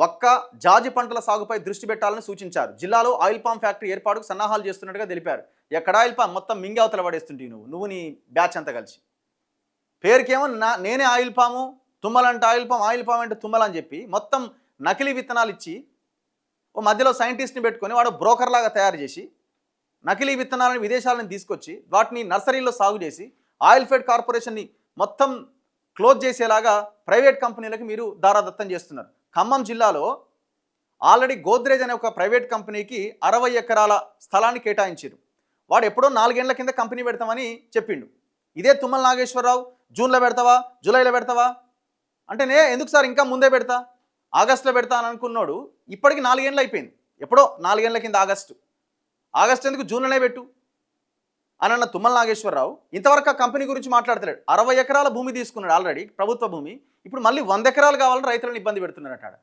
ఒక్క జాజి పంటల సాగుపై దృష్టి పెట్టాలని సూచించారు. జిల్లాలో ఆయిల్ పామ్ ఫ్యాక్టరీ ఏర్పాటుకు సన్నాహాలు చేస్తున్నట్టుగా తెలిపారు. ఎక్కడ ఆయిల్ పామ్ మొత్తం మింగి అవతల పడేస్తుంటే నువ్వు నీ బ్యాచ్ అంతా కలిసి పేరుకేమో నేనే ఆయిల్ పాము, తుమ్మలంటే ఆయిల్ పామ్ అంటే తుమ్మలని చెప్పి మొత్తం నకిలీ విత్తనాలు ఇచ్చి ఓ మధ్యలో సైంటిస్ట్ని పెట్టుకొని వాడు బ్రోకర్ లాగా తయారు చేసి నకిలీ విత్తనాలను విదేశాలను తీసుకొచ్చి వాటిని నర్సరీలో సాగు చేసి ఆయిల్ ఫెడ్ కార్పొరేషన్ని మొత్తం క్లోజ్ చేసేలాగా ప్రైవేట్ కంపెనీలకు మీరు దారాదత్తం చేస్తున్నారు. ఖమ్మం జిల్లాలో ఆల్రెడీ గోద్రేజ్ అనే ఒక ప్రైవేట్ కంపెనీకి 60 ఎకరాల స్థలాన్ని కేటాయించారు. వాడు ఎప్పుడో 4 ఏళ్ల కింద కంపెనీ పెడతామని చెప్పిండు. ఇదే తుమ్మల నాగేశ్వరరావు జూన్లో పెడతావా, జూలైలో పెడతావా అంటే ఎందుకు సార్ ఇంకా ముందే పెడతా, ఆగస్టులో పెడతా అని అనుకున్నాడు. ఇప్పటికి 4 ఏళ్ళు అయిపోయింది. ఎప్పుడో 4 ఏళ్ల కింద ఆగస్టు ఎందుకు జూన్లోనే పెట్టు అని అన్న తుమ్మల నాగేశ్వరరావు ఇంతవరకు ఆ కంపెనీ గురించి మాట్లాడతలేడు. 60 ఎకరాల భూమి తీసుకున్నాడు ఆల్రెడీ ప్రభుత్వ భూమి. ఇప్పుడు మళ్ళీ 100 ఎకరాలు కావాలని రైతులను ఇబ్బంది పెడుతున్నారట.